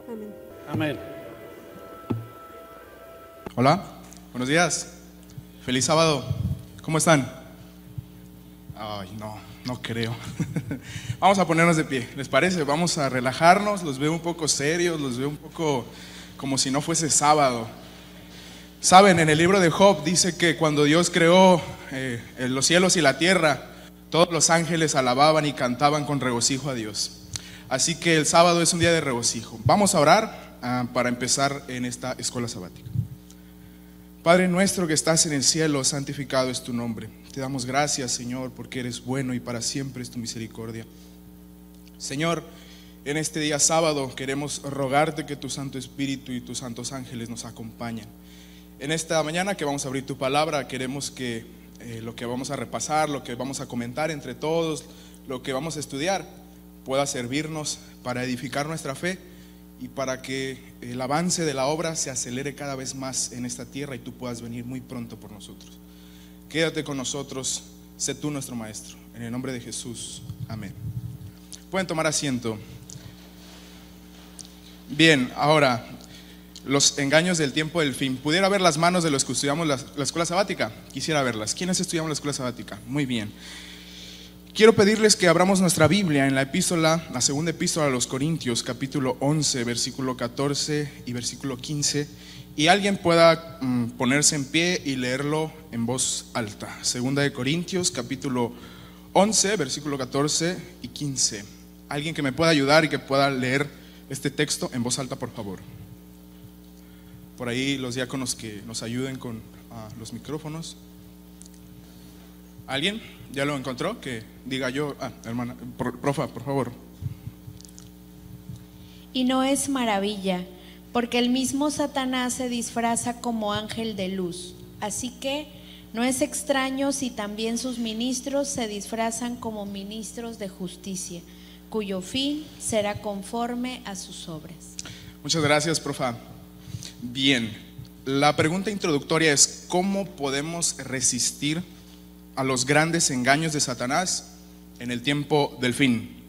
Amén. Amén. Hola, buenos días. Feliz sábado. ¿Cómo están? Ay, no creo. Vamos a ponernos de pie, ¿les parece? Vamos a relajarnos. Los veo un poco serios, los veo un poco como si no fuese sábado. Saben, en el libro de Job dice que cuando Dios creó los cielos y la tierra, todos los ángeles alababan y cantaban con regocijo a Dios. Así que el sábado es un día de regocijo. Vamos a orar para empezar en esta escuela sabática. Padre nuestro que estás en el cielo, santificado es tu nombre. Te damos gracias, Señor, porque eres bueno y para siempre es tu misericordia. Señor, en este día sábado queremos rogarte que tu Santo Espíritu y tus santos ángeles nos acompañen. En esta mañana que vamos a abrir tu palabra, queremos que lo que vamos a repasar, lo que vamos a comentar entre todos, lo que vamos a estudiar, pueda servirnos para edificar nuestra fe y para que el avance de la obra se acelere cada vez más en esta tierra y tú puedas venir muy pronto por nosotros. Quédate con nosotros, sé tú nuestro maestro. En el nombre de Jesús, amén. Pueden tomar asiento. Bien, ahora, los engaños del tiempo del fin. ¿Pudiera ver las manos de los que estudiamos la escuela sabática? Quisiera verlas. ¿Quiénes estudiamos la escuela sabática? Muy bien. Quiero pedirles que abramos nuestra Biblia en la segunda epístola a los Corintios, capítulo 11, versículo 14 y versículo 15, y alguien pueda ponerse en pie y leerlo en voz alta. Segunda de Corintios, capítulo 11, versículo 14 y 15. Alguien que me pueda ayudar y que pueda leer este texto en voz alta, por favor. Por ahí los diáconos que nos ayuden con los micrófonos. ¿Alguien ya lo encontró? Que diga yo, hermana, profa, por favor. Y no es maravilla, porque el mismo Satanás se disfraza como ángel de luz. Así que no es extraño si también sus ministros se disfrazan como ministros de justicia, cuyo fin será conforme a sus obras. Muchas gracias, profa. Bien, la pregunta introductoria es: ¿cómo podemos resistir a los grandes engaños de Satanás en el tiempo del fin?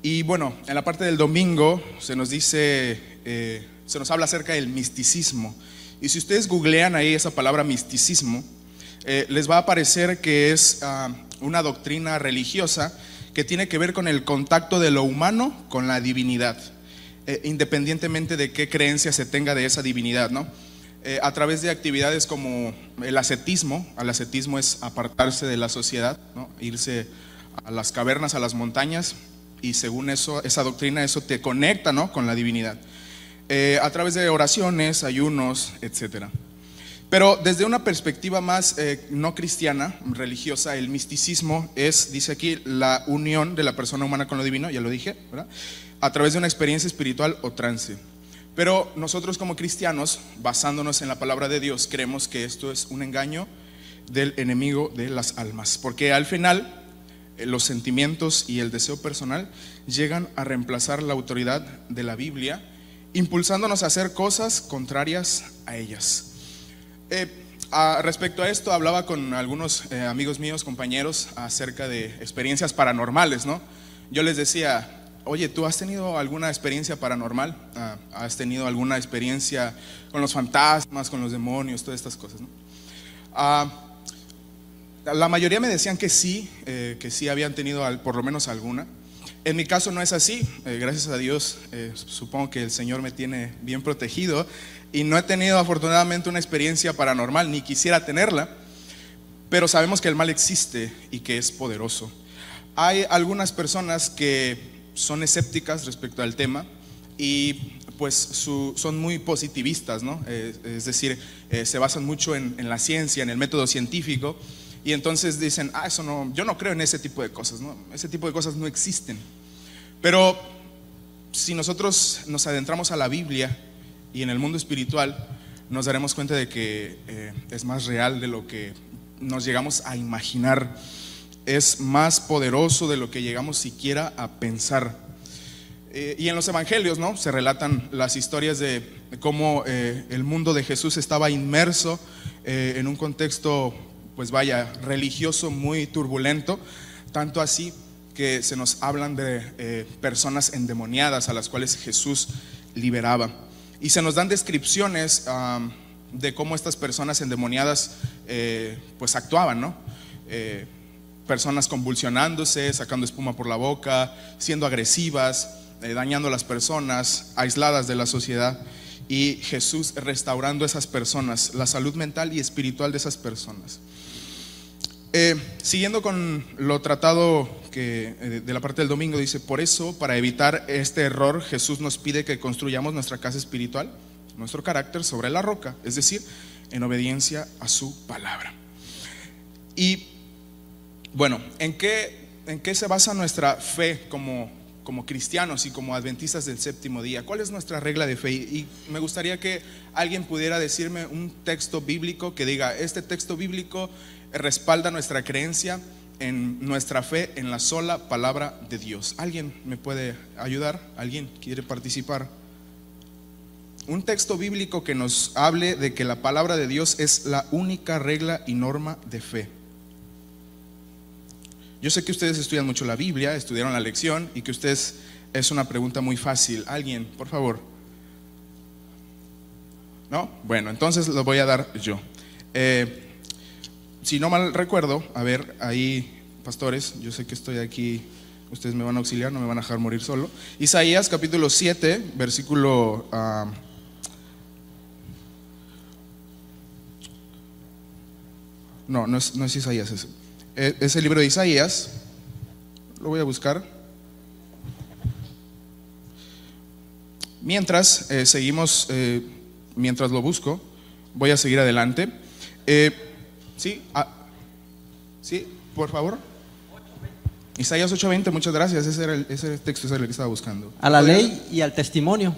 Y bueno, en la parte del domingo se nos dice, se nos habla acerca del misticismo. Y si ustedes googlean ahí esa palabra misticismo, les va a aparecer que es una doctrina religiosa que tiene que ver con el contacto de lo humano con la divinidad, independientemente de qué creencia se tenga de esa divinidad, ¿no? A través de actividades como el ascetismo. El ascetismo es apartarse de la sociedad, ¿no? Irse a las cavernas, a las montañas, y según eso, esa doctrina, eso te conecta, ¿no?, con la divinidad. A través de oraciones, ayunos, etcétera. Pero desde una perspectiva más no cristiana, religiosa, el misticismo es, dice aquí, la unión de la persona humana con lo divino, ya lo dije, ¿verdad?, a través de una experiencia espiritual o trance. Pero nosotros como cristianos, basándonos en la palabra de Dios, creemos que esto es un engaño del enemigo de las almas, porque al final los sentimientos y el deseo personal llegan a reemplazar la autoridad de la Biblia, impulsándonos a hacer cosas contrarias a ellas. Respecto a esto, hablaba con algunos amigos míos, compañeros, acerca de experiencias paranormales, ¿no? Yo les decía: oye, ¿tú has tenido alguna experiencia paranormal? ¿Has tenido alguna experiencia con los fantasmas, con los demonios, todas estas cosas, ¿no? La mayoría me decían que sí habían tenido por lo menos alguna. En mi caso no es así, gracias a Dios, supongo que el Señor me tiene bien protegido y no he tenido afortunadamente una experiencia paranormal, ni quisiera tenerla, pero sabemos que el mal existe y que es poderoso. Hay algunas personas que son escépticas respecto al tema y pues son muy positivistas, ¿no? Es decir, se basan mucho en la ciencia, en el método científico, y entonces dicen: eso no, yo no creo en ese tipo de cosas, ¿no? Ese tipo de cosas no existen. Pero si nosotros nos adentramos a la Biblia y en el mundo espiritual, nos daremos cuenta de que es más real de lo que nos llegamos a imaginar. Es más poderoso de lo que llegamos siquiera a pensar. Y en los evangelios, ¿no?, se relatan las historias de cómo el mundo de Jesús estaba inmerso en un contexto, pues vaya, religioso muy turbulento, tanto así que se nos hablan de personas endemoniadas a las cuales Jesús liberaba. Y se nos dan descripciones de cómo estas personas endemoniadas pues actuaban, ¿no? Personas convulsionándose, sacando espuma por la boca, siendo agresivas, dañando a las personas, aisladas de la sociedad, y Jesús restaurando a esas personas, la salud mental y espiritual de esas personas. Siguiendo con lo tratado de la parte del domingo, dice: por eso, para evitar este error, Jesús nos pide que construyamos nuestra casa espiritual, nuestro carácter, sobre la roca, es decir, en obediencia a su palabra. Y bueno, ¿en qué se basa nuestra fe como cristianos y como adventistas del séptimo día? ¿Cuál es nuestra regla de fe? Y me gustaría que alguien pudiera decirme un texto bíblico que diga: este texto bíblico respalda nuestra creencia en nuestra fe en la sola palabra de Dios. ¿Alguien me puede ayudar? ¿Alguien quiere participar? Un texto bíblico que nos hable de que la palabra de Dios es la única regla y norma de fe. Yo sé que ustedes estudian mucho la Biblia, estudiaron la lección, y que ustedes, es una pregunta muy fácil. ¿Alguien, por favor? ¿No? Bueno, entonces lo voy a dar yo. Si no mal recuerdo, a ver, ahí, pastores, yo sé que estoy aquí, ustedes me van a auxiliar, no me van a dejar morir solo. Isaías capítulo 7, versículo... no es Isaías ese. Es el libro de Isaías. Lo voy a buscar. Mientras seguimos, mientras lo busco, voy a seguir adelante. Sí, por favor. Isaías 8:20, muchas gracias. Ese texto es el que estaba buscando. A la ley y al testimonio.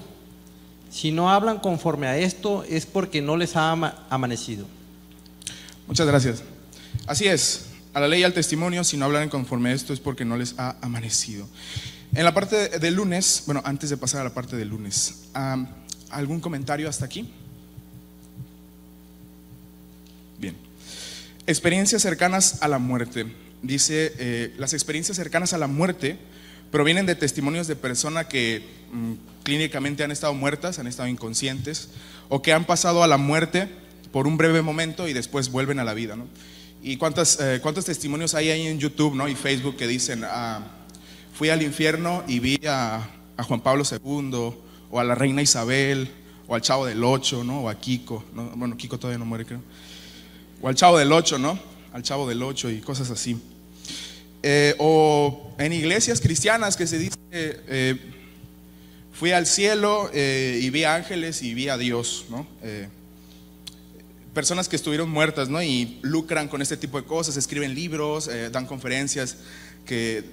Si no hablan conforme a esto, es porque no les ha amanecido. Muchas gracias. Así es. A la ley y al testimonio, si no hablan conforme a esto, es porque no les ha amanecido. En la parte del lunes, bueno, antes de pasar a la parte del lunes, ¿algún comentario hasta aquí? Bien. Experiencias cercanas a la muerte. Dice, las experiencias cercanas a la muerte provienen de testimonios de personas que clínicamente han estado muertas, han estado inconscientes, o que han pasado a la muerte por un breve momento y después vuelven a la vida, ¿no? Y cuántos testimonios hay ahí en YouTube, ¿no? Y Facebook, que dicen: fui al infierno y vi a Juan Pablo II, o a la reina Isabel, o al Chavo del Ocho, ¿no? O a Kiko, ¿no? Bueno, Kiko todavía no muere, creo. O al Chavo del Ocho, ¿no? Al Chavo del Ocho y cosas así. O en iglesias cristianas que se dice: fui al cielo y vi ángeles y vi a Dios, ¿no? Personas que estuvieron muertas, ¿no? Y lucran con este tipo de cosas, escriben libros, dan conferencias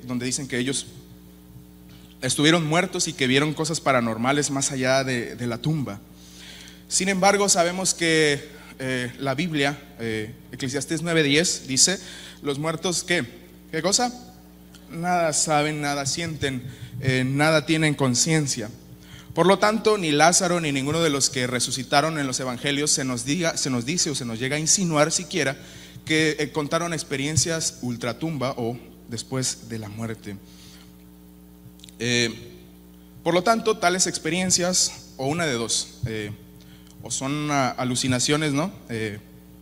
donde dicen que ellos estuvieron muertos y que vieron cosas paranormales más allá de la tumba. Sin embargo, sabemos que la Biblia, Eclesiastés 9:10, dice: los muertos, ¿qué cosa? Nada saben, nada sienten, nada tienen conciencia. Por lo tanto, ni Lázaro ni ninguno de los que resucitaron en los evangelios se nos dice o se nos llega a insinuar siquiera que contaron experiencias ultratumba o después de la muerte. Por lo tanto, tales experiencias, o una de dos, o son alucinaciones, ¿no?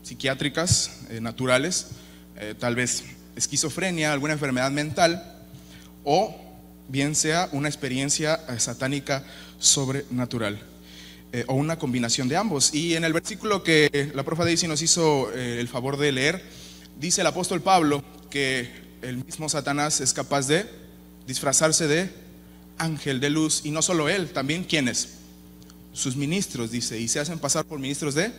Psiquiátricas, naturales, tal vez esquizofrenia, alguna enfermedad mental, o bien sea una experiencia satánica sobrenatural, o una combinación de ambos. Y en el versículo que la profa Daisy nos hizo el favor de leer, dice el apóstol Pablo que el mismo Satanás es capaz de disfrazarse de ángel de luz, y no solo él, también ¿quiénes? Sus ministros, dice, y se hacen pasar por ministros de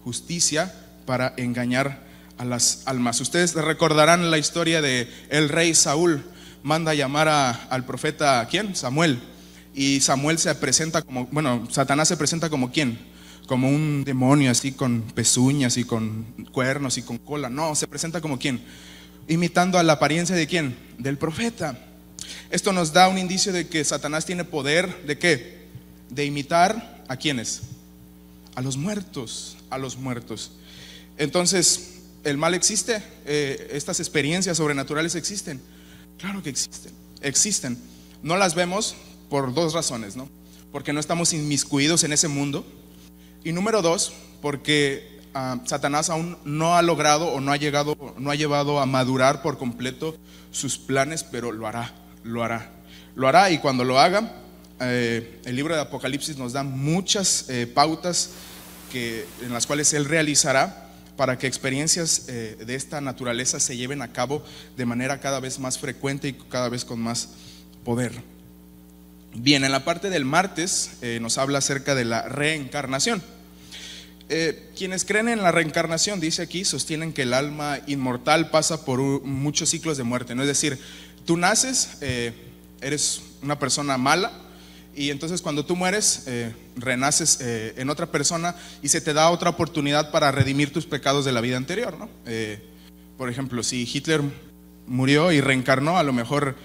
justicia para engañar a las almas. Ustedes recordarán la historia de el rey Saúl. Manda a llamar al profeta, ¿a quién? Samuel. Y Samuel se presenta como, bueno, Satanás se presenta como ¿quién? Como un demonio, así con pezuñas y con cuernos y con cola. No, se presenta como ¿quién? Imitando a la apariencia de ¿quién? Del profeta. Esto nos da un indicio de que Satanás tiene poder ¿de qué? De imitar ¿a quiénes? A los muertos, a los muertos. Entonces, ¿el mal existe? ¿Estas experiencias sobrenaturales existen? Claro que existen. No las vemos por dos razones, ¿no? porque no estamos inmiscuidos en ese mundo. Y número dos, porque Satanás aún no ha logrado o no ha llevado a madurar por completo sus planes, pero lo hará. Y cuando lo haga, el libro de Apocalipsis nos da muchas pautas en las cuales él realizará para que experiencias de esta naturaleza se lleven a cabo de manera cada vez más frecuente y cada vez con más poder. Bien, en la parte del martes nos habla acerca de la reencarnación. Quienes creen en la reencarnación, dice aquí, sostienen que el alma inmortal pasa por muchos ciclos de muerte, ¿no? Es decir, tú naces, eres una persona mala, y entonces cuando tú mueres, renaces en otra persona y se te da otra oportunidad para redimir tus pecados de la vida anterior, ¿no? Por ejemplo, si Hitler murió y reencarnó, a lo mejor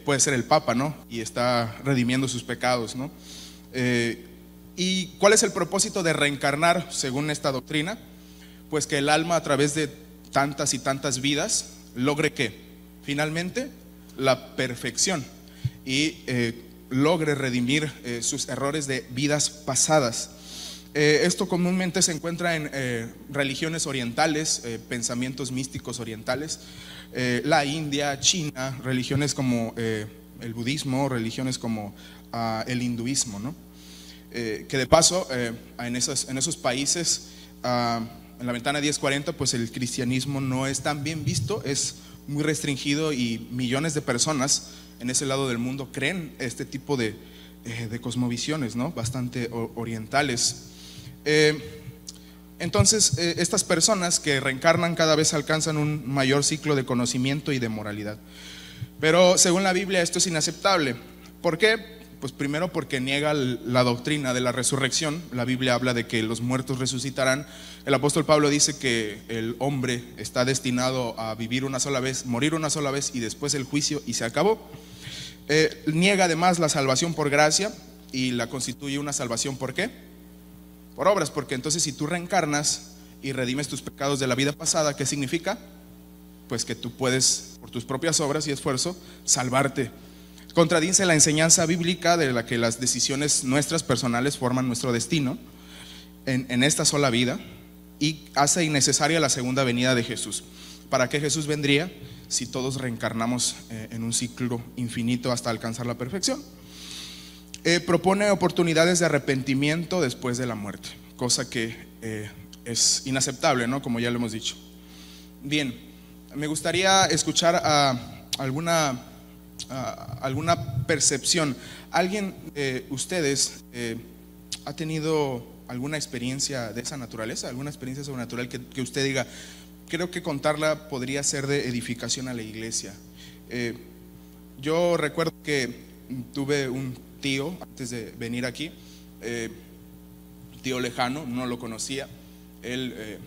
puede ser el Papa, ¿no? Y está redimiendo sus pecados, ¿no? ¿Y cuál es el propósito de reencarnar según esta doctrina? Pues que el alma, a través de tantas y tantas vidas, logre ¿qué? Finalmente la perfección y logre redimir sus errores de vidas pasadas. Esto comúnmente se encuentra en religiones orientales, pensamientos místicos orientales, la India, China, religiones como el budismo, religiones como el hinduismo, ¿no? Que de paso en esos países, en la ventana 1040, pues el cristianismo no es tan bien visto, es muy restringido, y millones de personas en ese lado del mundo creen este tipo de cosmovisiones, ¿no? Bastante orientales. Entonces estas personas que reencarnan cada vez alcanzan un mayor ciclo de conocimiento y de moralidad. Pero según la Biblia esto es inaceptable. ¿Por qué? Pues primero porque niega la doctrina de la resurrección. La Biblia habla de que los muertos resucitarán. El apóstol Pablo dice que el hombre está destinado a vivir una sola vez, morir una sola vez y después el juicio, y se acabó. Niega además la salvación por gracia y la constituye una salvación ¿por qué? Por obras, porque entonces si tú reencarnas y redimes tus pecados de la vida pasada, ¿qué significa? Pues que tú puedes, por tus propias obras y esfuerzo, salvarte. Contradice la enseñanza bíblica de la que las decisiones nuestras personales forman nuestro destino en esta sola vida, y hace innecesaria la segunda venida de Jesús. ¿Para qué Jesús vendría si todos reencarnamos en un ciclo infinito hasta alcanzar la perfección? Propone oportunidades de arrepentimiento después de la muerte, cosa que es inaceptable, ¿no? Como ya lo hemos dicho. Bien, me gustaría escuchar alguna percepción. ¿Alguien de ustedes ha tenido alguna experiencia de esa naturaleza, alguna experiencia sobrenatural que usted diga, creo que contarla podría ser de edificación a la iglesia? Yo recuerdo que tuve un tío antes de venir aquí, tío lejano, no lo conocía. Él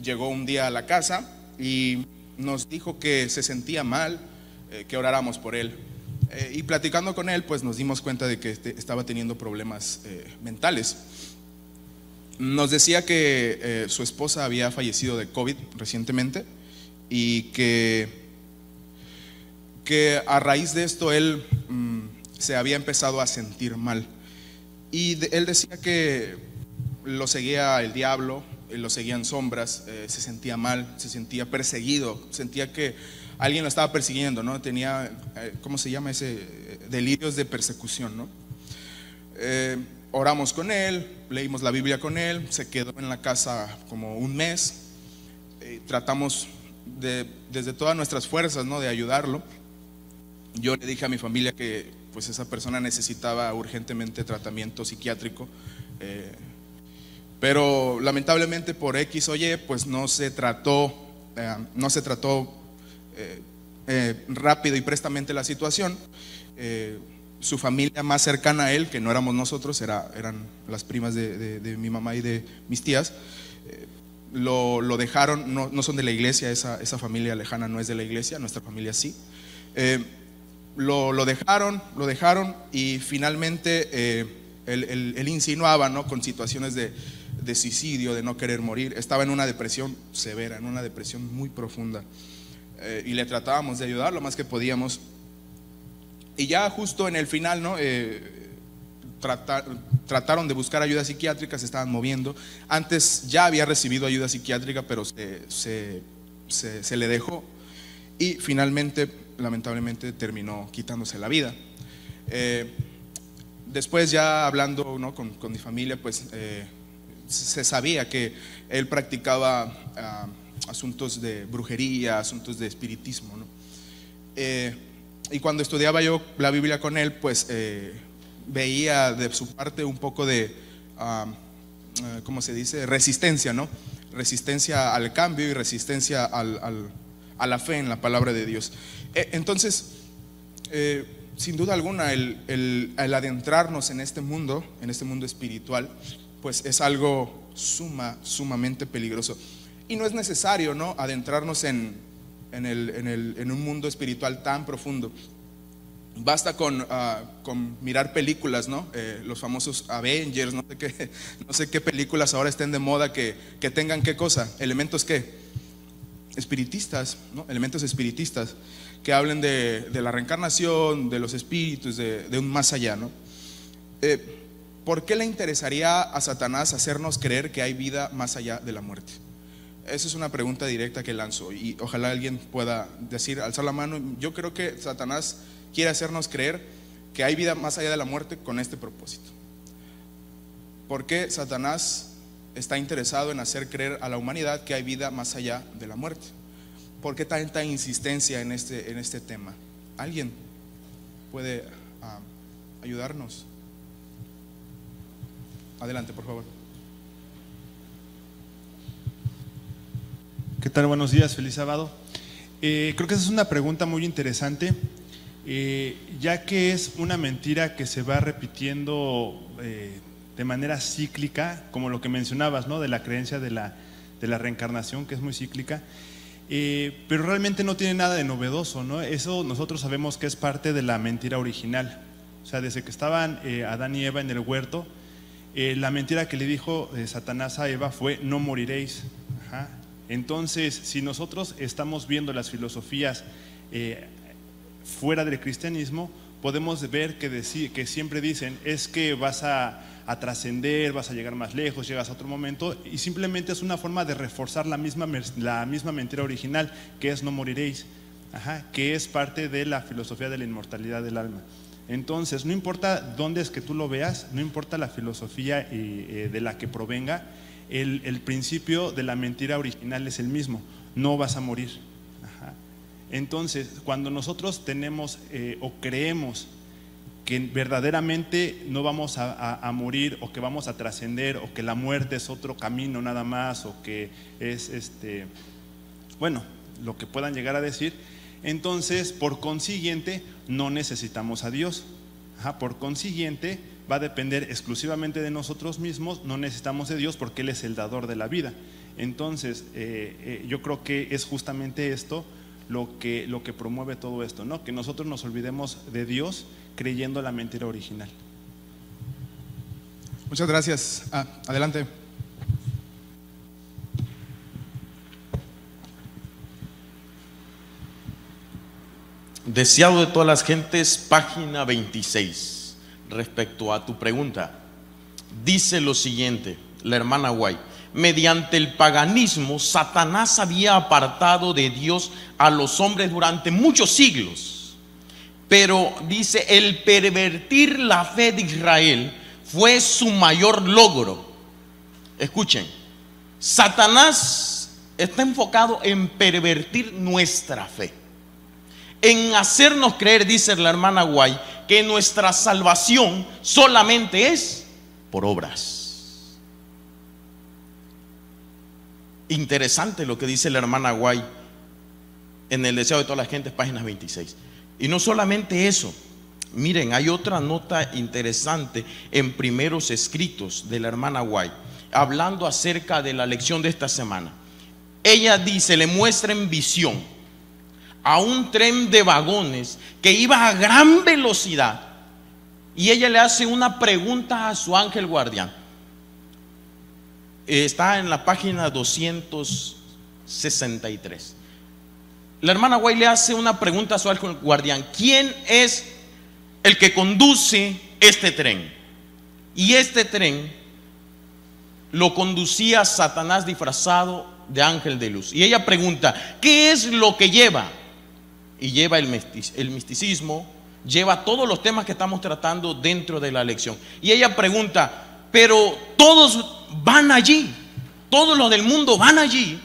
llegó un día a la casa y nos dijo que se sentía mal, que oráramos por él, y platicando con él pues nos dimos cuenta de que estaba teniendo problemas mentales. Nos decía que su esposa había fallecido de COVID recientemente, y que a raíz de esto él se había empezado a sentir mal, y él decía que lo seguía el diablo, lo seguían sombras, se sentía mal, se sentía perseguido, sentía que alguien lo estaba persiguiendo, ¿no? Tenía, ¿cómo se llama ese? Delirios de persecución, ¿no? Oramos con él, leímos la Biblia con él, se quedó en la casa como un mes, tratamos desde todas nuestras fuerzas, ¿no?, de ayudarlo. Yo le dije a mi familia que pues esa persona necesitaba urgentemente tratamiento psiquiátrico, pero lamentablemente por X o Y pues no se trató rápido y prestamente la situación. Su familia más cercana a él, que no éramos nosotros, eran las primas de mi mamá y de mis tías, lo dejaron. No son de la iglesia, esa familia lejana no es de la iglesia, nuestra familia sí. Lo dejaron y finalmente él insinuaba, ¿no?, con situaciones de suicidio, de no querer morir. Estaba en una depresión severa, en una depresión muy profunda, y le tratábamos de ayudar lo más que podíamos. Y ya justo en el final, ¿no?, trataron de buscar ayuda psiquiátrica, se estaban moviendo. Antes ya había recibido ayuda psiquiátrica, pero se le dejó y finalmente, lamentablemente, terminó quitándose la vida. Después, ya hablando, ¿no?, con mi familia, pues se sabía que él practicaba asuntos de brujería, asuntos de espiritismo, ¿no? Y cuando estudiaba yo la Biblia con él, pues veía de su parte un poco de, ¿cómo se dice?, resistencia, ¿no? Resistencia al cambio y resistencia a la fe en la palabra de Dios. Entonces, sin duda alguna, el adentrarnos en este mundo espiritual, pues es algo sumamente peligroso. Y no es necesario, ¿no?, adentrarnos en un mundo espiritual tan profundo. Basta con mirar películas, ¿no? Los famosos Avengers, no sé qué películas ahora estén de moda que tengan qué cosa, elementos ¿qué? Espiritistas, ¿no? Elementos espiritistas que hablen de la reencarnación, de los espíritus, de un más allá, ¿no? ¿Por qué le interesaría a Satanás hacernos creer que hay vida más allá de la muerte? Esa es una pregunta directa que lanzo y ojalá alguien pueda decir, alzar la mano. Yo creo que Satanás quiere hacernos creer que hay vida más allá de la muerte con este propósito. ¿Por qué Satanás está interesado en hacer creer a la humanidad que hay vida más allá de la muerte? ¿Por qué tanta insistencia en este tema? ¿Alguien puede ayudarnos? Adelante, por favor. ¿Qué tal? Buenos días, feliz sábado. Creo que esa es una pregunta muy interesante, ya que es una mentira que se va repitiendo de manera cíclica, como lo que mencionabas, ¿no?, de la creencia de la reencarnación, que es muy cíclica, pero realmente no tiene nada de novedoso, ¿no? Eso nosotros sabemos que es parte de la mentira original. O sea, desde que estaban Adán y Eva en el huerto, la mentira que le dijo Satanás a Eva fue: no moriréis. Ajá. Entonces, si nosotros estamos viendo las filosofías fuera del cristianismo, podemos ver que siempre dicen es que vas a trascender, vas a llegar más lejos, llegas a otro momento, y simplemente es una forma de reforzar la misma mentira original, que es no moriréis, que es parte de la filosofía de la inmortalidad del alma. Entonces, no importa dónde es que tú lo veas, no importa la filosofía de la que provenga, el principio de la mentira original es el mismo: no vas a morir. Entonces, cuando nosotros tenemos o creemos que verdaderamente no vamos a morir, o que vamos a trascender, o que la muerte es otro camino nada más, o que es bueno, lo que puedan llegar a decir, entonces por consiguiente no necesitamos a Dios. Por consiguiente va a depender exclusivamente de nosotros mismos, no necesitamos de Dios porque Él es el dador de la vida. Entonces yo creo que es justamente esto lo que promueve todo esto, ¿no? Que nosotros nos olvidemos de Dios creyendo la mentira original. Muchas gracias. Adelante. Deseado de todas las gentes, página 26. Respecto a tu pregunta, dice lo siguiente, la hermana White: mediante el paganismo, Satanás había apartado de Dios a los hombres durante muchos siglos. Pero dice, el pervertir la fe de Israel fue su mayor logro. Escuchen, Satanás está enfocado en pervertir nuestra fe, en hacernos creer, dice la hermana White, que nuestra salvación solamente es por obras. Interesante lo que dice la hermana White en el Deseo de todas las gentes, páginas 26. Y no solamente eso, miren, hay otra nota interesante en Primeros Escritos de la hermana White, hablando acerca de la lección de esta semana. Ella dice, le muestra en visión a un tren de vagones que iba a gran velocidad, y ella le hace una pregunta a su ángel guardián. Está en la página 263. La hermana White le hace una pregunta a su ángel guardián: ¿quién es el que conduce este tren? Y este tren lo conducía Satanás disfrazado de ángel de luz. Y ella pregunta, ¿qué es lo que lleva? Y lleva el misticismo, lleva todos los temas que estamos tratando dentro de la lección. Y ella pregunta, pero todos van allí, todos los del mundo van allí.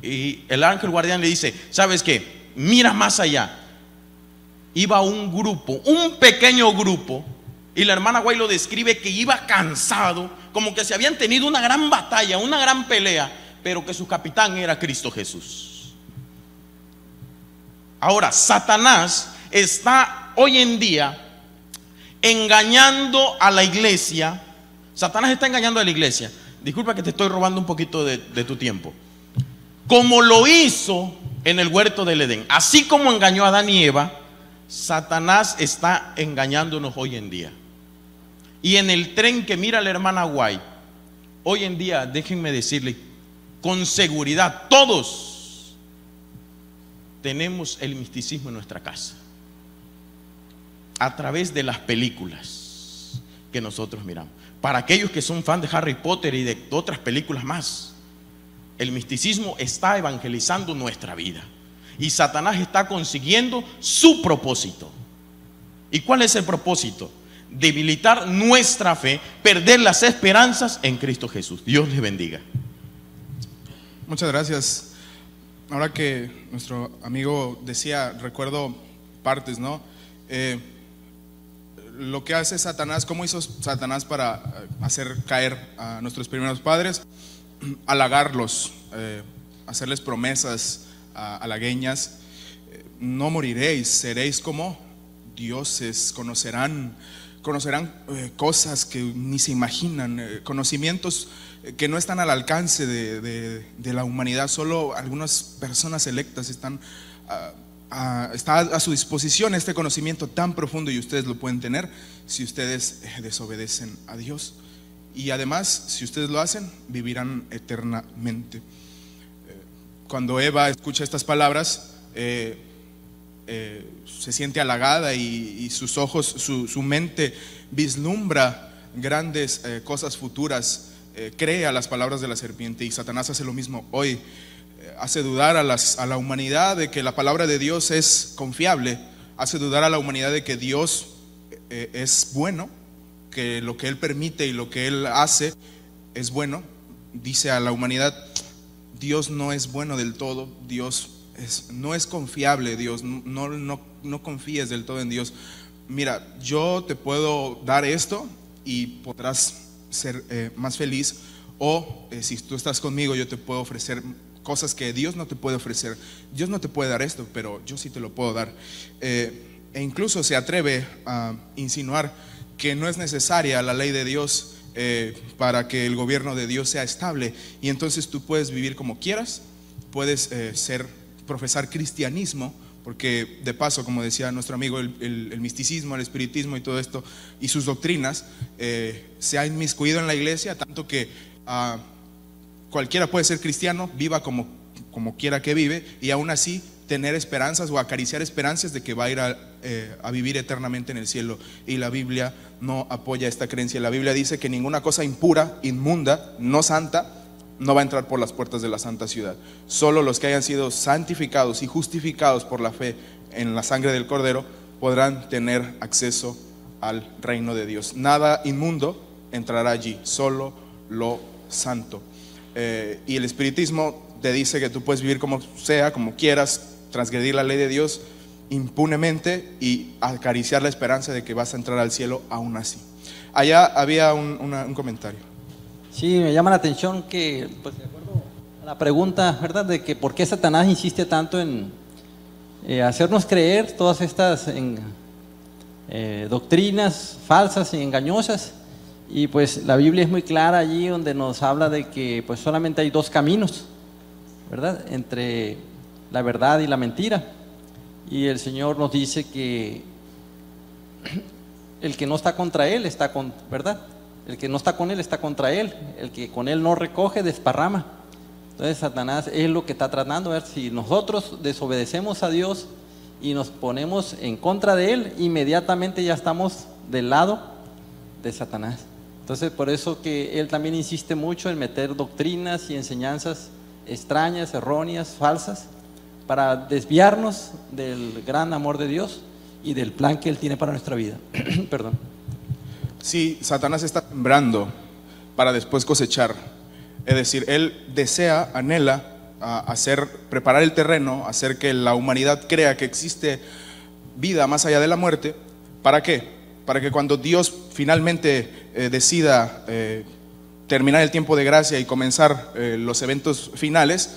Y el ángel guardián le dice, ¿sabes qué? Mira más allá. Iba un grupo, un pequeño grupo, y la hermana White lo describe que iba cansado, como que se habían tenido una gran batalla, una gran pelea, pero que su capitán era Cristo Jesús. Ahora, Satanás está hoy en día engañando a la iglesia. Satanás está engañando a la iglesia. Disculpa que te estoy robando un poquito de tu tiempo. Como lo hizo en el huerto del Edén, así como engañó a Adán y Eva, Satanás está engañándonos hoy en día. Y en el tren que mira la hermana White, hoy en día, déjenme decirle con seguridad, todos tenemos el misticismo en nuestra casa, a través de las películas que nosotros miramos. Para aquellos que son fans de Harry Potter y de otras películas más, el misticismo está evangelizando nuestra vida. Y Satanás está consiguiendo su propósito. ¿Y cuál es el propósito? Debilitar nuestra fe, perder las esperanzas en Cristo Jesús. Dios les bendiga. Muchas gracias. Ahora que nuestro amigo decía, recuerdo partes, ¿no? Lo que hace Satanás, ¿cómo hizo Satanás para hacer caer a nuestros primeros padres? Halagarlos, hacerles promesas halagueñas. No moriréis, seréis como dioses, conocerán cosas que ni se imaginan, conocimientos que no están al alcance de la humanidad. Solo algunas personas selectas está a su disposición este conocimiento tan profundo, y ustedes lo pueden tener si ustedes desobedecen a Dios. Y además, si ustedes lo hacen, vivirán eternamente. Cuando Eva escucha estas palabras, se siente halagada y sus ojos, su mente vislumbra grandes cosas futuras, cree a las palabras de la serpiente. Y Satanás hace lo mismo hoy, hace dudar a la humanidad de que la palabra de Dios es confiable, hace dudar a la humanidad de que Dios es bueno, que lo que Él permite y lo que Él hace es bueno. Dice a la humanidad, Dios no es bueno del todo, Dios no es confiable, Dios, no confíes del todo en Dios. Mira, yo te puedo dar esto y podrás ser más feliz, o si tú estás conmigo, yo te puedo ofrecer cosas que Dios no te puede ofrecer. Dios no te puede dar esto, pero yo sí te lo puedo dar. E incluso se atreve a insinuar que no es necesaria la ley de Dios para que el gobierno de Dios sea estable, y entonces tú puedes vivir como quieras, puedes profesar cristianismo, porque de paso, como decía nuestro amigo, el misticismo, el espiritismo y todo esto y sus doctrinas se ha inmiscuido en la iglesia, tanto que cualquiera puede ser cristiano, viva como quiera que vive, y aún así tener esperanzas o acariciar esperanzas de que va a ir a vivir eternamente en el cielo. Y la Biblia no apoya esta creencia. La Biblia dice que ninguna cosa impura, inmunda, no santa, no va a entrar por las puertas de la santa ciudad. Solo los que hayan sido santificados y justificados por la fe en la sangre del Cordero podrán tener acceso al reino de Dios. Nada inmundo entrará allí, solo lo santo. Y el espiritismo te dice que tú puedes vivir como sea, como quieras, transgredir la ley de Dios impunemente y acariciar la esperanza de que vas a entrar al cielo aún así. Allá había un comentario. Sí, me llama la atención que, pues, de acuerdo a la pregunta, ¿verdad?, de que por qué Satanás insiste tanto en hacernos creer todas estas doctrinas falsas y engañosas. Y pues la Biblia es muy clara allí, donde nos habla de que pues solamente hay dos caminos, ¿verdad?, entre la verdad y la mentira. Y el Señor nos dice que el que no está contra Él está con, ¿verdad?, el que no está con Él está contra Él, el que con Él no recoge desparrama. Entonces Satanás es lo que está tratando. A ver, si nosotros desobedecemos a Dios y nos ponemos en contra de Él, inmediatamente ya estamos del lado de Satanás. Entonces, por eso que él también insiste mucho en meter doctrinas y enseñanzas extrañas, erróneas, falsas, para desviarnos del gran amor de Dios y del plan que él tiene para nuestra vida. Perdón. Sí, Satanás está sembrando para después cosechar. Es decir, él desea, anhela preparar el terreno, hacer que la humanidad crea que existe vida más allá de la muerte. ¿Para qué? Para que cuando Dios finalmente decida terminar el tiempo de gracia y comenzar los eventos finales,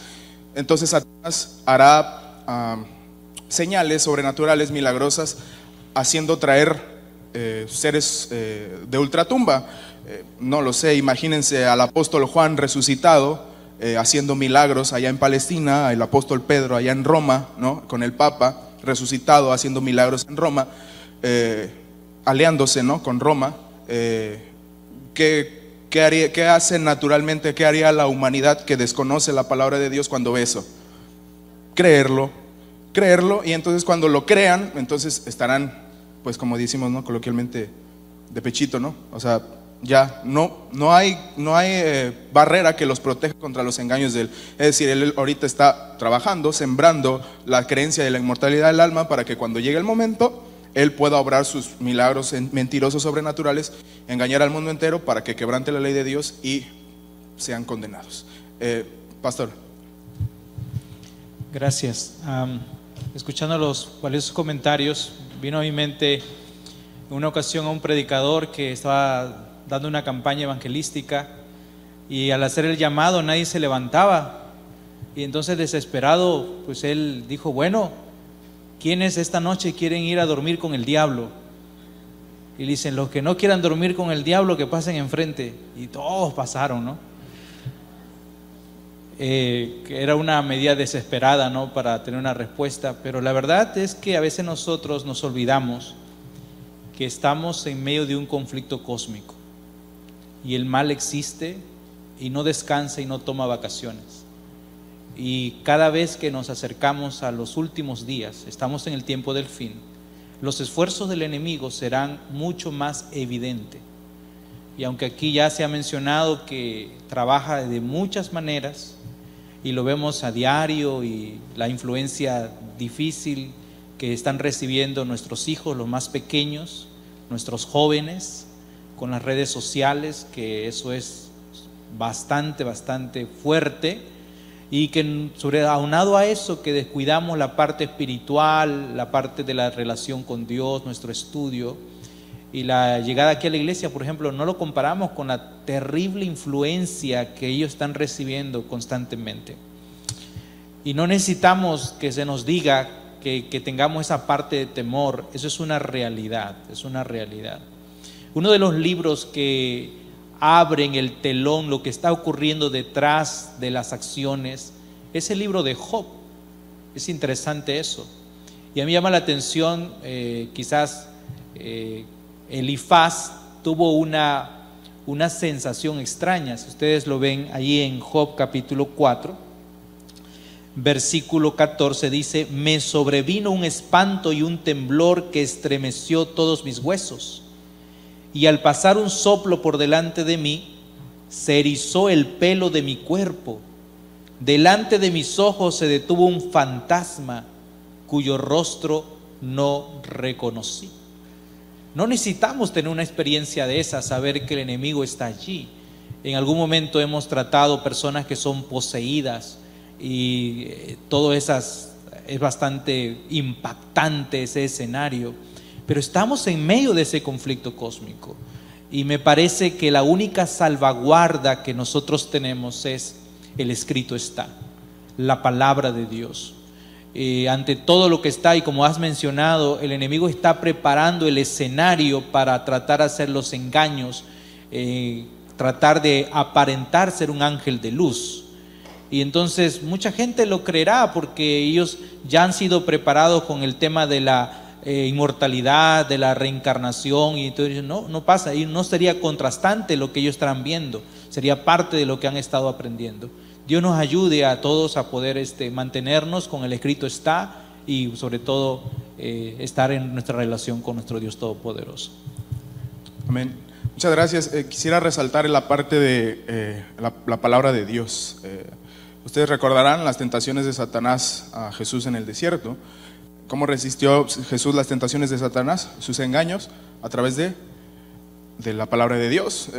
entonces Satanás hará señales sobrenaturales, milagrosas, haciendo traer seres de ultratumba. No lo sé, imagínense al apóstol Juan resucitado, haciendo milagros allá en Palestina, el apóstol Pedro allá en Roma, ¿no? Con el Papa resucitado, haciendo milagros en Roma, aliándose, ¿no? Con Roma. ¿Qué hace naturalmente? ¿Qué haría la humanidad que desconoce la palabra de Dios cuando ve eso? Creerlo, y entonces cuando lo crean, entonces estarán, pues como decimos, ¿no? Coloquialmente, de pechito, ¿no? O sea, ya no hay barrera que los proteja contra los engaños de él. Es decir, él ahorita está trabajando, sembrando la creencia de la inmortalidad del alma para que cuando llegue el momento él pueda obrar sus milagros mentirosos sobrenaturales, engañar al mundo entero para que quebrante la ley de Dios y sean condenados. Pastor. Gracias. Escuchando los valiosos comentarios, vino a mi mente en una ocasión a un predicador que estaba dando una campaña evangelística y al hacer el llamado nadie se levantaba, y entonces desesperado pues él dijo: bueno, ¿quiénes esta noche quieren ir a dormir con el diablo? Y le dicen: los que no quieran dormir con el diablo, que pasen enfrente. Y todos pasaron, ¿no? Que era una medida desesperada, ¿no? Para tener una respuesta, pero la verdad es que a veces nosotros nos olvidamos que estamos en medio de un conflicto cósmico y el mal existe y no descansa y no toma vacaciones. Y cada vez que nos acercamos a los últimos días, estamos en el tiempo del fin, los esfuerzos del enemigo serán mucho más evidentes. Y aunque aquí ya se ha mencionado que trabaja de muchas maneras y lo vemos a diario, y la influencia difícil que están recibiendo nuestros hijos, los más pequeños, nuestros jóvenes, con las redes sociales, que eso es bastante fuerte, y que aunado a eso, que descuidamos la parte espiritual, la parte de la relación con Dios, nuestro estudio, y la llegada aquí a la iglesia, por ejemplo, no lo comparamos con la terrible influencia que ellos están recibiendo constantemente. Y no necesitamos que se nos diga que tengamos esa parte de temor. Eso es una realidad, es una realidad. Uno de los libros que abren el telón, lo que está ocurriendo detrás de las acciones, es el libro de Job. Es interesante eso. Y a mí me llama la atención, quizás Elifaz tuvo una sensación extraña. Si ustedes lo ven allí en Job capítulo 4, versículo 14, dice: me sobrevino un espanto y un temblor que estremeció todos mis huesos, y al pasar un soplo por delante de mí, se erizó el pelo de mi cuerpo. Delante de mis ojos se detuvo un fantasma cuyo rostro no reconocí. No necesitamos tener una experiencia de esa, saber que el enemigo está allí. En algún momento hemos tratado personas que son poseídas, y todo esas es bastante impactante ese escenario, pero estamos en medio de ese conflicto cósmico, y me parece que la única salvaguarda que nosotros tenemos es el escrito está, la palabra de Dios. Ante todo lo que está, y como has mencionado, el enemigo está preparando el escenario para tratar de hacer los engaños, tratar de aparentar ser un ángel de luz. Y entonces mucha gente lo creerá porque ellos ya han sido preparados con el tema de la inmortalidad, de la reencarnación, y entonces no pasa, y no sería contrastante lo que ellos estarán viendo, sería parte de lo que han estado aprendiendo. Dios nos ayude a todos a poder mantenernos con el escrito está, y sobre todo estar en nuestra relación con nuestro Dios Todopoderoso. Amén. Muchas gracias. Quisiera resaltar la parte de la palabra de Dios. Ustedes recordarán las tentaciones de Satanás a Jesús en el desierto. ¿Cómo resistió Jesús las tentaciones de Satanás? Sus engaños a través de la palabra de Dios.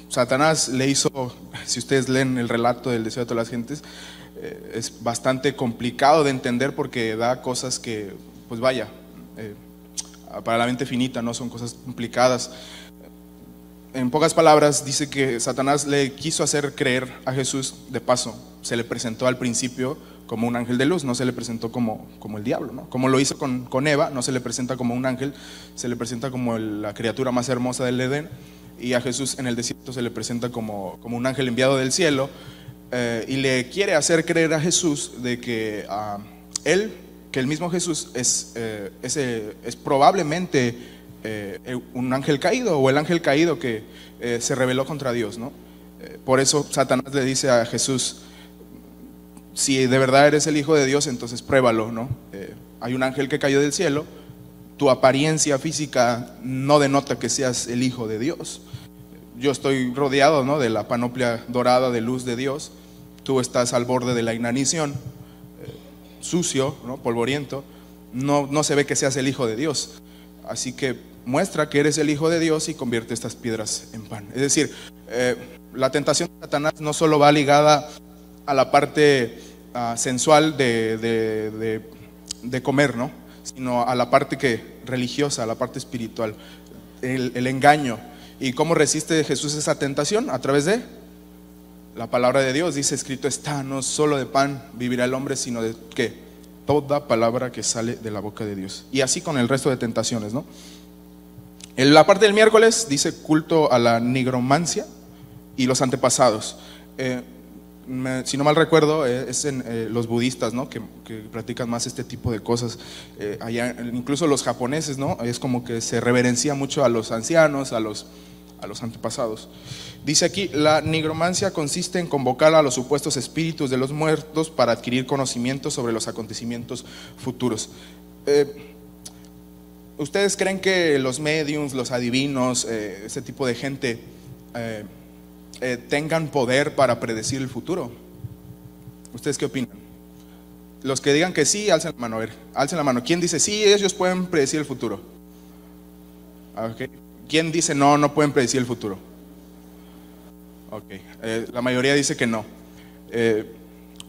Satanás le hizo, si ustedes leen el relato del deseo de todas las gentes, es bastante complicado de entender porque da cosas que, pues vaya, para la mente finita, no son cosas complicadas. En pocas palabras, dice que Satanás le quiso hacer creer a Jesús, de paso, se le presentó al principio como un ángel de luz, no se le presentó como el diablo, ¿no? Como lo hizo con Eva, no se le presenta como un ángel, se le presenta como la criatura más hermosa del Edén, y a Jesús en el desierto se le presenta como un ángel enviado del cielo, y le quiere hacer creer a Jesús de que que el mismo Jesús es probablemente un ángel caído, o el ángel caído que se rebeló contra Dios, ¿no? Por eso Satanás le dice a Jesús: si de verdad eres el Hijo de Dios, entonces pruébalo, ¿no? Hay un ángel que cayó del cielo, tu apariencia física no denota que seas el Hijo de Dios. Yo estoy rodeado, ¿no?, de la panoplia dorada de luz de Dios, tú estás al borde de la inanición, sucio, ¿no?, polvoriento, no se ve que seas el Hijo de Dios. Así que muestra que eres el Hijo de Dios y convierte estas piedras en pan. Es decir, la tentación de Satanás no solo va ligada a la parte sensual de comer, ¿no?, sino a la parte religiosa, a la parte espiritual, el engaño. ¿Y cómo resiste Jesús esa tentación? A través de la palabra de Dios. Dice: escrito está, no solo de pan vivirá el hombre, sino de ¿qué? Toda palabra que sale de la boca de Dios. Y así con el resto de tentaciones, ¿no? En la parte del miércoles dice culto a la nigromancia y los antepasados. Si no mal recuerdo, es en los budistas, ¿no?, que practican más este tipo de cosas. Allá, incluso los japoneses, ¿no?, es como que se reverencia mucho a los ancianos, a los antepasados. Dice aquí: la nigromancia consiste en convocar a los supuestos espíritus de los muertos para adquirir conocimiento sobre los acontecimientos futuros. ¿Ustedes creen que los mediums, los adivinos, ese tipo de gente tengan poder para predecir el futuro? ¿Ustedes qué opinan? Los que digan que sí, alcen la mano. A ver, alcen la mano. ¿Quién dice sí, ellos pueden predecir el futuro? Okay. ¿Quién dice no, no pueden predecir el futuro? Ok, la mayoría dice que no.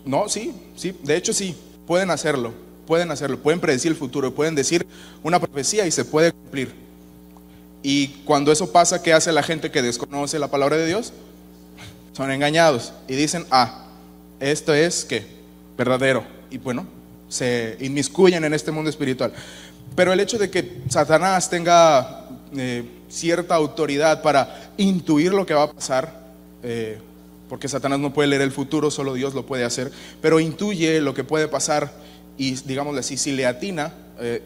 No, sí, de hecho sí, pueden hacerlo, pueden predecir el futuro, pueden decir una profecía y se puede cumplir. Y cuando eso pasa, ¿qué hace la gente que desconoce la palabra de Dios? Son engañados y dicen: esto es ¿qué? Verdadero. Y bueno, se inmiscuyen en este mundo espiritual. Pero el hecho de que Satanás tenga cierta autoridad para intuir lo que va a pasar, porque Satanás no puede leer el futuro, solo Dios lo puede hacer, pero intuye lo que puede pasar y, digámosle así, si le atina,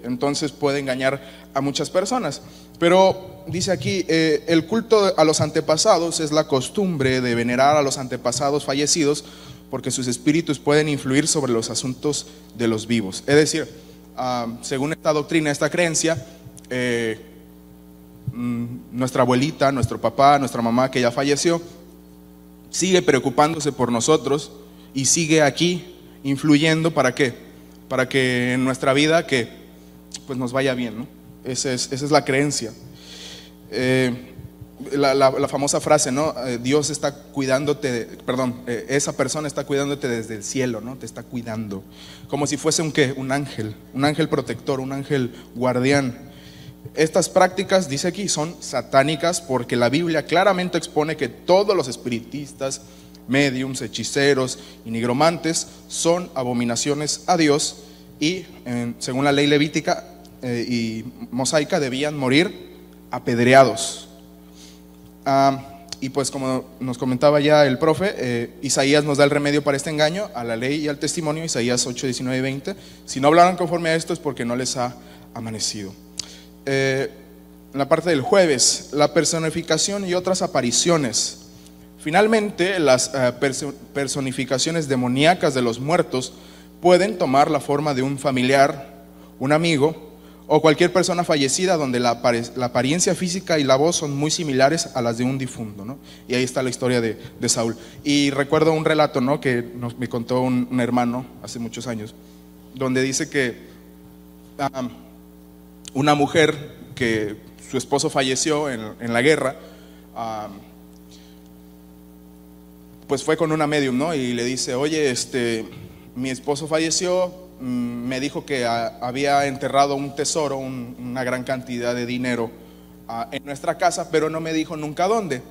entonces puede engañar a muchas personas. Pero dice aquí, el culto a los antepasados es la costumbre de venerar a los antepasados fallecidos, porque sus espíritus pueden influir sobre los asuntos de los vivos. Es decir, según esta doctrina, esta creencia, nuestra abuelita, nuestro papá, nuestra mamá que ya falleció, sigue preocupándose por nosotros y sigue aquí influyendo. ¿Para qué? Para que en nuestra vida pues nos vaya bien, ¿no? Esa es la creencia. La famosa frase, ¿no? Dios está cuidándote, esa persona está cuidándote desde el cielo, ¿no? Te está cuidando, como si fuese un ángel protector, un ángel guardián. Estas prácticas, dice aquí, son satánicas porque la Biblia claramente expone que todos los espiritistas, médiums, hechiceros y nigromantes son abominaciones a Dios y, según la ley levítica y mosaica, debían morir apedreados. Y pues, como nos comentaba ya el profe, Isaías nos da el remedio para este engaño, a la ley y al testimonio. Isaías 8, 19 y 20. Si no hablaron conforme a esto es porque no les ha amanecido. En la parte del jueves, la personificación y otras apariciones. Finalmente, las personificaciones demoníacas de los muertos pueden tomar la forma de un familiar, un amigo o cualquier persona fallecida donde la apariencia física y la voz son muy similares a las de un difunto, ¿no? Y ahí está la historia de Saúl. Y recuerdo un relato, ¿no?, que me contó un hermano hace muchos años, donde dice que una mujer que su esposo falleció en la guerra, pues fue con una medium, ¿no? Y le dice: oye, mi esposo falleció, me dijo que había enterrado un tesoro, una gran cantidad de dinero en nuestra casa, pero no me dijo nunca dónde.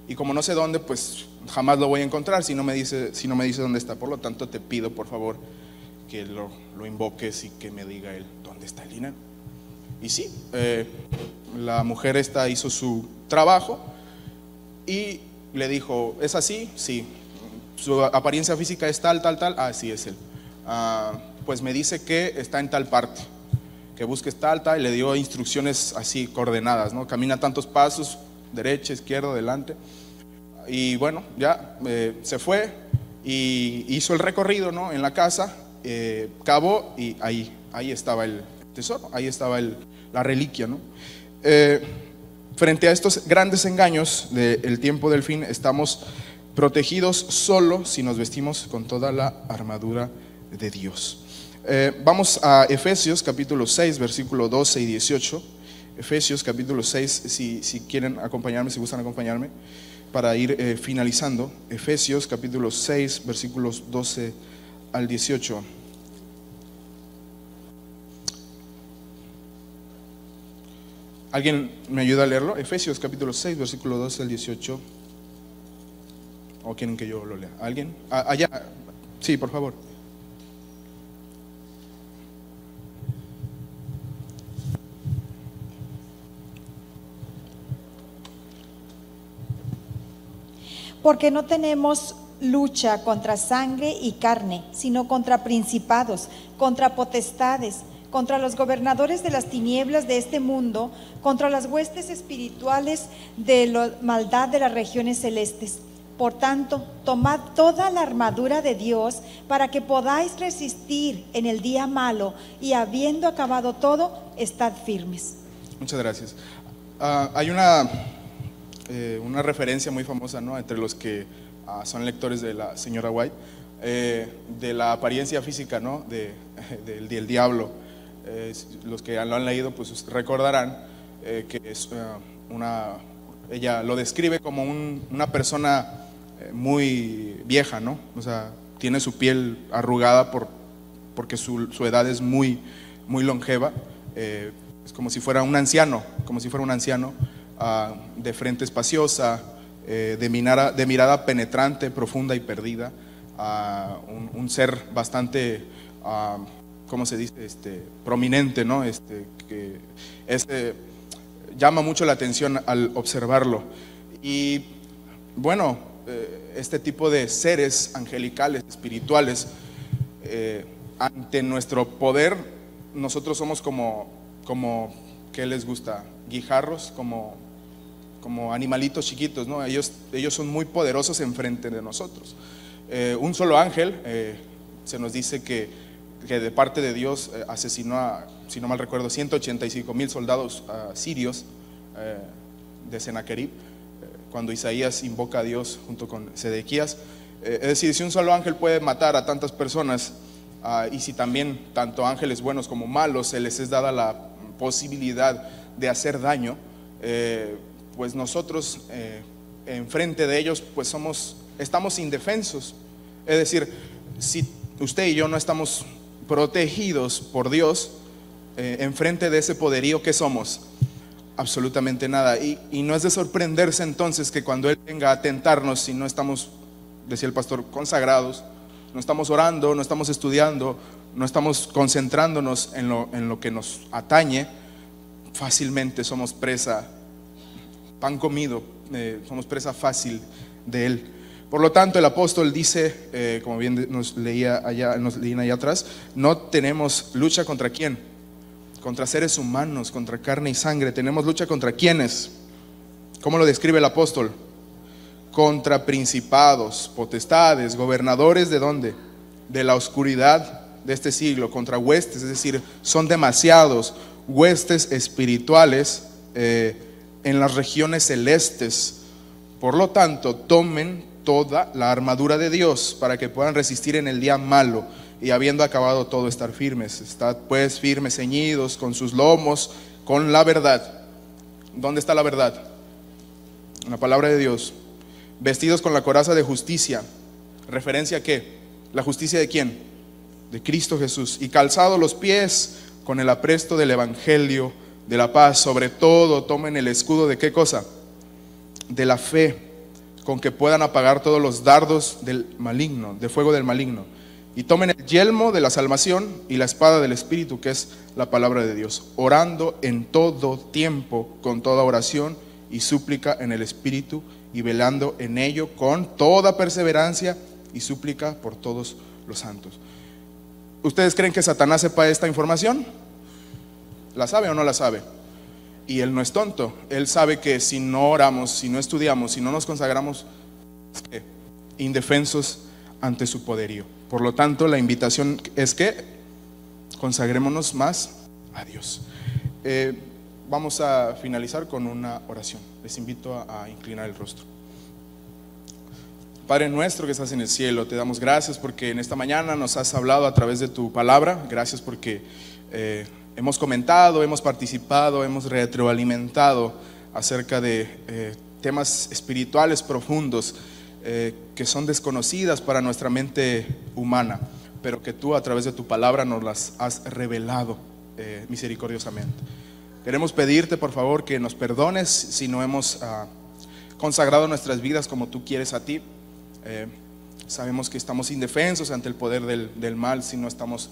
Y como no sé dónde, pues jamás lo voy a encontrar si no me dice dónde está. Por lo tanto, te pido por favor que lo invoques y que me diga él dónde está el dinero. Y sí, la mujer esta hizo su trabajo y le dijo: ¿es así? Sí. ¿Su apariencia física es tal? Sí, es él. Pues me dice que está en tal parte, que busques tal, y le dio instrucciones así coordenadas, ¿no? Camina tantos pasos, derecha, izquierda, adelante. Y bueno, ya se fue y hizo el recorrido, ¿no?, en la casa, cavó y ahí estaba el tesoro, ahí estaba la reliquia, ¿no? Frente a estos grandes engaños del tiempo del fin, estamos protegidos solo si nos vestimos con toda la armadura de Dios. Vamos a Efesios capítulo 6, versículo 12 y 18. Efesios capítulo 6, si quieren acompañarme, si gustan acompañarme, para ir finalizando. Efesios capítulo 6, versículos 12 al 18. ¿Alguien me ayuda a leerlo? Efesios capítulo 6, versículo 12 al 18. ¿O quieren que yo lo lea? ¿Alguien? Allá. Sí, por favor. Porque no tenemos lucha contra sangre y carne, sino contra principados, contra potestades, contra los gobernadores de las tinieblas de este mundo, contra las huestes espirituales de la maldad de las regiones celestes. Por tanto, tomad toda la armadura de Dios para que podáis resistir en el día malo, y habiendo acabado todo, estad firmes. Muchas gracias. Hay una referencia muy famosa, ¿no?, entre los que son lectores de la señora White, de la apariencia física, ¿no?, del diablo. Los que lo han leído pues recordarán que es ella lo describe como una persona muy vieja, ¿no? O sea, tiene su piel arrugada porque su edad es muy, muy longeva. Es como si fuera un anciano, de frente espaciosa, de mirada penetrante, profunda y perdida, un ser bastante, ¿cómo se dice? Prominente, ¿no? Que llama mucho la atención al observarlo. Y bueno, este tipo de seres angelicales, espirituales, ante nuestro poder, nosotros somos como ¿qué les gusta? Guijarros, como animalitos chiquitos, ¿no? Ellos son muy poderosos enfrente de nosotros. Un solo ángel, se nos dice que de parte de Dios asesinó si no mal recuerdo, 185,000 soldados sirios de Senaquerib, cuando Isaías invoca a Dios junto con Sedequías. Es decir, si un solo ángel puede matar a tantas personas, y si también tanto ángeles buenos como malos se les es dada la posibilidad de hacer daño, pues nosotros enfrente de ellos pues estamos indefensos. Es decir, si usted y yo no estamos protegidos por Dios, enfrente de ese poderío, ¿qué somos? Absolutamente nada. Y no es de sorprenderse entonces que cuando Él venga a tentarnos, si no estamos, decía el pastor, consagrados, no estamos orando, no estamos estudiando, no estamos concentrándonos en lo que nos atañe, fácilmente somos presa, pan comido, somos presa fácil de Él. Por lo tanto, el apóstol dice, como bien nos leían allá atrás, no tenemos lucha contra quién, contra seres humanos, contra carne y sangre. Tenemos lucha contra quiénes. ¿Cómo lo describe el apóstol? Contra principados, potestades, gobernadores, ¿de dónde? De la oscuridad de este siglo, contra huestes, es decir, son demasiados. huestes espirituales en las regiones celestes. Por lo tanto, tomen toda la armadura de Dios para que puedan resistir en el día malo, y habiendo acabado todo, estar firmes. Estad pues firmes, ceñidos con sus lomos, con la verdad. ¿Dónde está la verdad? En la palabra de Dios. Vestidos con la coraza de justicia. ¿Referencia a qué? ¿La justicia de quién? De Cristo Jesús. Y calzados los pies con el apresto del evangelio de la paz. Sobre todo tomen el escudo de ¿qué cosa? De la fe, con que puedan apagar todos los dardos del maligno, de fuego del maligno. Y tomen el yelmo de la salvación y la espada del Espíritu, que es la palabra de Dios, orando en todo tiempo con toda oración y súplica en el Espíritu, y velando en ello con toda perseverancia y súplica por todos los santos. ¿Ustedes creen que Satanás sepa esta información? ¿La sabe o no la sabe? Y él no es tonto. Él sabe que si no oramos, si no estudiamos, si no nos consagramos, indefensos ante su poderío. Por lo tanto, la invitación es que consagrémonos más a Dios. Vamos a finalizar con una oración. Les invito a inclinar el rostro. Padre nuestro que estás en el cielo, te damos gracias porque en esta mañana nos has hablado a través de tu palabra. Gracias porque hemos comentado, hemos participado, hemos retroalimentado acerca de temas espirituales profundos que son desconocidas para nuestra mente humana, pero que tú a través de tu palabra nos las has revelado misericordiosamente. Queremos pedirte por favor que nos perdones si no hemos consagrado nuestras vidas como tú quieres a ti. Sabemos que estamos indefensos ante el poder del mal si no estamos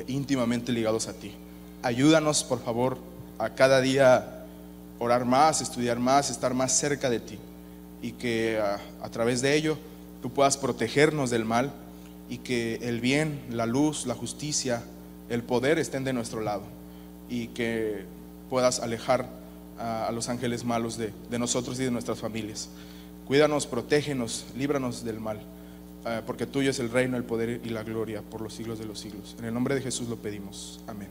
íntimamente ligados a ti. Ayúdanos por favor a cada día orar más, estudiar más, estar más cerca de ti, y que a través de ello tú puedas protegernos del mal, y que el bien, la luz, la justicia, el poder estén de nuestro lado, y que puedas alejar a los ángeles malos de nosotros y de nuestras familias. Cuídanos, protégenos, líbranos del mal, porque tuyo es el reino, el poder y la gloria por los siglos de los siglos. En el nombre de Jesús lo pedimos. Amén.